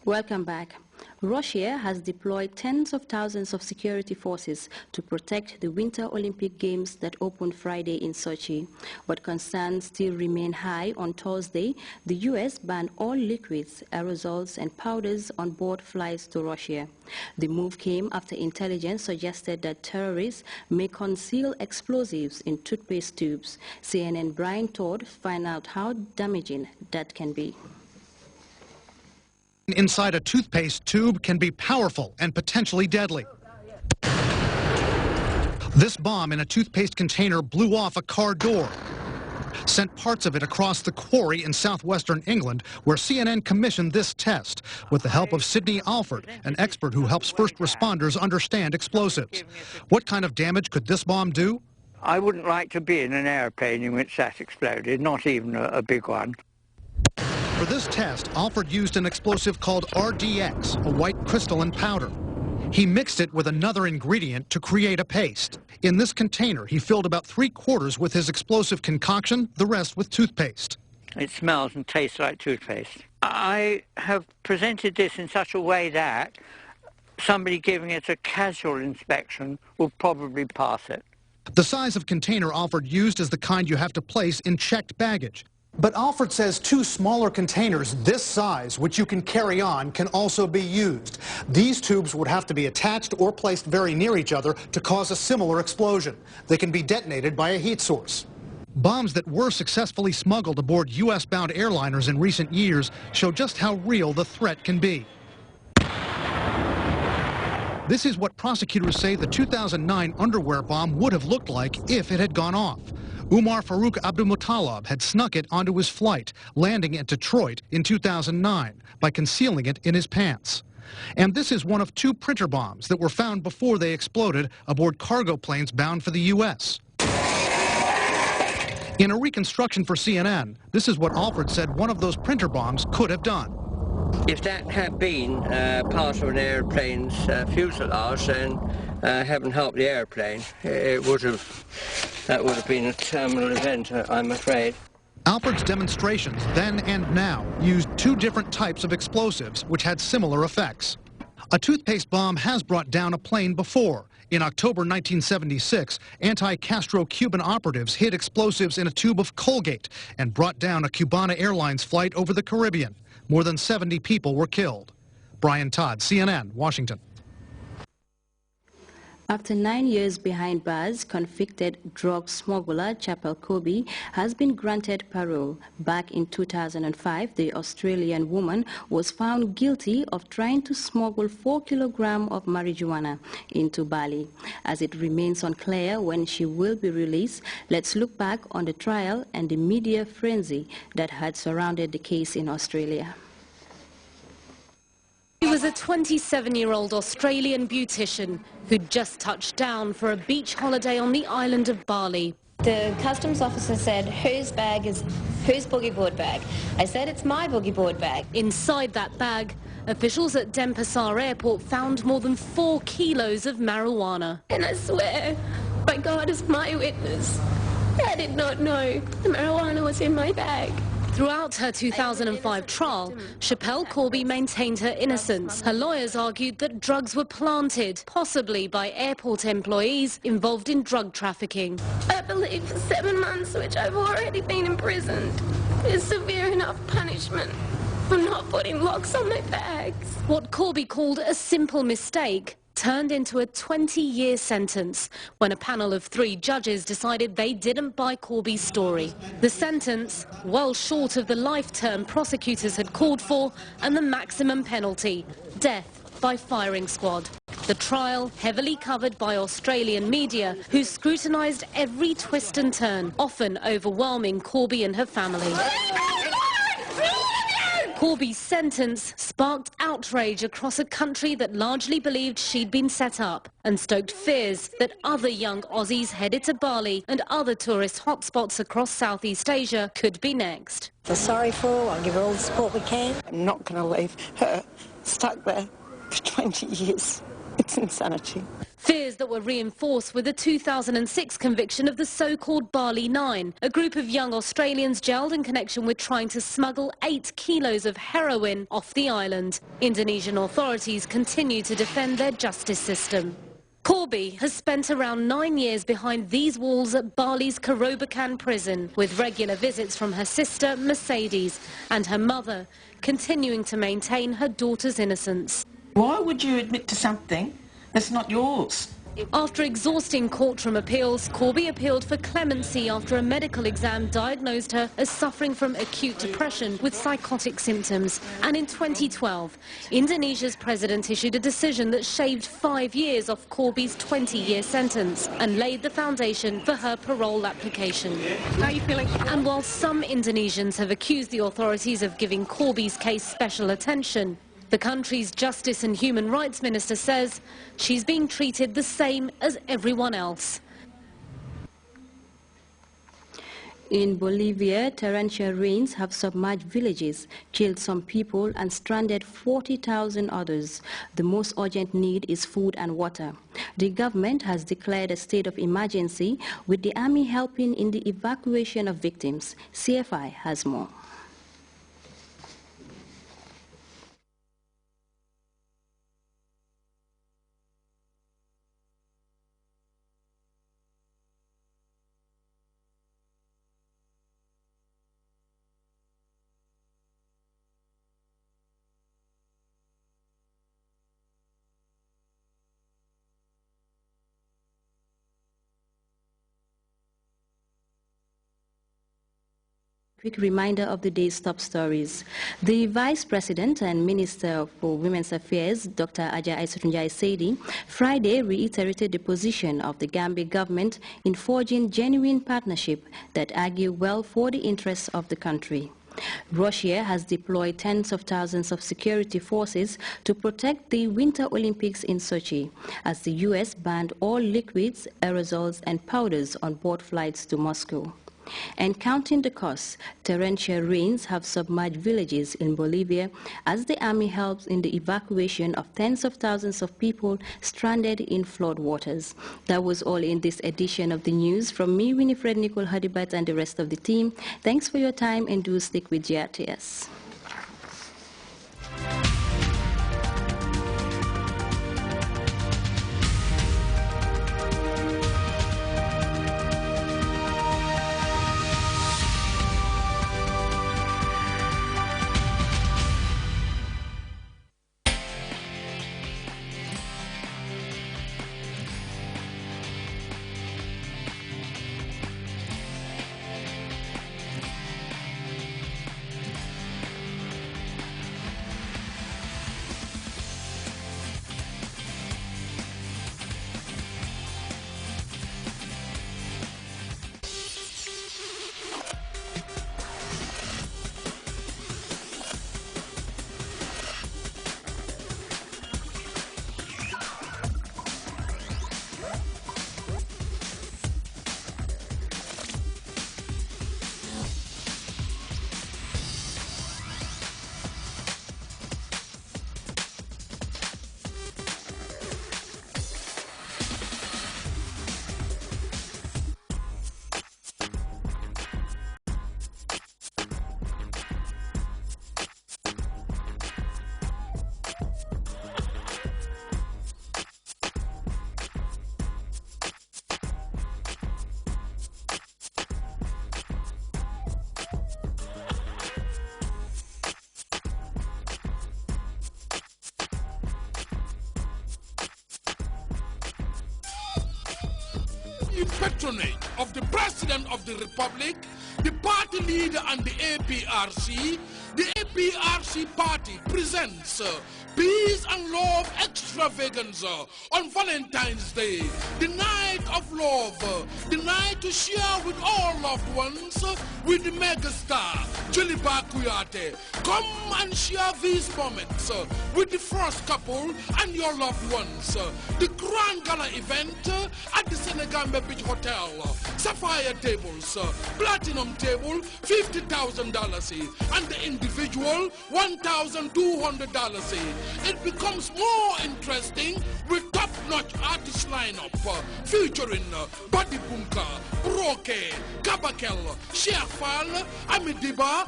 Welcome back. Russia has deployed tens of thousands of security forces to protect the Winter Olympic Games that opened Friday in Sochi. But concerns still remain high. On Thursday, the U.S. banned all liquids, aerosols and powders on board flights to Russia. The move came after intelligence suggested that terrorists may conceal explosives in toothpaste tubes. CNN Brian Todd found out how damaging that can be. Inside a toothpaste tube can be powerful and potentially deadly. This bomb in a toothpaste container blew off a car door, sent parts of it across the quarry in southwestern England, where CNN commissioned this test with the help of Sidney Alford, an expert who helps first responders understand explosives. What kind of damage could this bomb do? I wouldn't like to be in an airplane in which that exploded, not even a big one. For this test, Alford used an explosive called RDX, a white crystalline powder. He mixed it with another ingredient to create a paste. In this container, he filled about 3/4 with his explosive concoction, the rest with toothpaste. It smells and tastes like toothpaste. I have presented this in such a way that somebody giving it a casual inspection will probably pass it. The size of container Alford used is the kind you have to place in checked baggage. But Alford says 2 smaller containers this size, which you can carry on, can also be used. These tubes would have to be attached or placed very near each other to cause a similar explosion. They can be detonated by a heat source. Bombs that were successfully smuggled aboard U.S.-bound airliners in recent years show just how real the threat can be. This is what prosecutors say the 2009 underwear bomb would have looked like if it had gone off. Umar Farouk Abdulmutallab had snuck it onto his flight, landing at Detroit in 2009 by concealing it in his pants. And this is one of 2 printer bombs that were found before they exploded aboard cargo planes bound for the U.S. In a reconstruction for CNN, this is what Alford said one of those printer bombs could have done. If that had been part of an airplane's fuselage, then heaven help the airplane. That would have been a terminal event, I'm afraid. Alford's demonstrations, then and now, used 2 different types of explosives, which had similar effects. A toothpaste bomb has brought down a plane before. In October 1976, anti-Castro Cuban operatives hid explosives in a tube of Colgate and brought down a Cubana Airlines flight over the Caribbean. More than 70 people were killed. Brian Todd, CNN, Washington. After 9 years behind bars, convicted drug smuggler Chapel Kobe has been granted parole. Back in 2005, the Australian woman was found guilty of trying to smuggle 4 kilograms of marijuana into Bali. As it remains unclear when she will be released, let's look back on the trial and the media frenzy that had surrounded the case in Australia. He was a 27-year-old Australian beautician who'd just touched down for a beach holiday on the island of Bali. The customs officer said, whose boogie board bag? I said, it's my boogie board bag. Inside that bag, officials at Denpasar airport found more than 4 kilos of marijuana. And I swear, by God is my witness, I did not know the marijuana was in my bag. Throughout her 2005 trial, Chapel Corby maintained her innocence. Her lawyers argued that drugs were planted, possibly by airport employees involved in drug trafficking. I believe for 7 months, which I've already been imprisoned, is severe enough punishment for not putting locks on my bags. What Corby called a simple mistake turned into a 20-year sentence when a panel of 3 judges decided they didn't buy Corby's story. The sentence, well short of the life term prosecutors had called for, and the maximum penalty, death by firing squad. The trial heavily covered by Australian media, who scrutinised every twist and turn, often overwhelming Corby and her family. Corby's sentence sparked outrage across a country that largely believed she'd been set up and stoked fears that other young Aussies headed to Bali and other tourist hotspots across Southeast Asia could be next. We're sorry for her. I'll give her all the support we can. I'm not going to leave her stuck there for 20 years. It's insanity. Fears that were reinforced with the 2006 conviction of the so-called Bali Nine, a group of young Australians jailed in connection with trying to smuggle 8 kilos of heroin off the island. Indonesian authorities continue to defend their justice system. Corby has spent around 9 years behind these walls at Bali's Kerobokan prison, with regular visits from her sister Mercedes and her mother, continuing to maintain her daughter's innocence. Why would you admit to something that's not yours? After exhausting courtroom appeals, Corby appealed for clemency after a medical exam diagnosed her as suffering from acute depression with psychotic symptoms. And in 2012, Indonesia's president issued a decision that shaved 5 years off Corby's 20-year sentence and laid the foundation for her parole application. How are you feeling? And while some Indonesians have accused the authorities of giving Corby's case special attention, the country's Justice and Human Rights Minister says she's being treated the same as everyone else. In Bolivia, torrential rains have submerged villages, killed some people and stranded 40,000 others. The most urgent need is food and water. The government has declared a state of emergency, with the army helping in the evacuation of victims. CFI has more. Quick reminder of the day's top stories. The Vice President and Minister for Women's Affairs, Dr. Aja Aissatou Seydi, Friday reiterated the position of the Gambia government in forging genuine partnership that argue well for the interests of the country. Russia has deployed tens of thousands of security forces to protect the Winter Olympics in Sochi, as the U.S. banned all liquids, aerosols and powders on board flights to Moscow. And counting the costs, torrential rains have submerged villages in Bolivia as the army helps in the evacuation of tens of thousands of people stranded in flood waters. That was all in this edition of the news. From me, Winifred Nicole Hadibat, and the rest of the team, thanks for your time and do stick with Grts. Patronage of the President of the Republic, the party leader and the APRC party presents Peace and Love Extravaganza on Valentine's Day, the night of love, the night to share with all loved ones with the megastar Juliba Kuyate. Come and share these moments with the first couple and your loved ones. The Grand Gala event at the Senegambe Beach Hotel. Sapphire tables, platinum table, $50,000, and the individual, $1,200. It becomes more interesting with top-notch artist lineup featuring Buddy Bunka, Broke, Kabakel, Sheafal, Amidiba,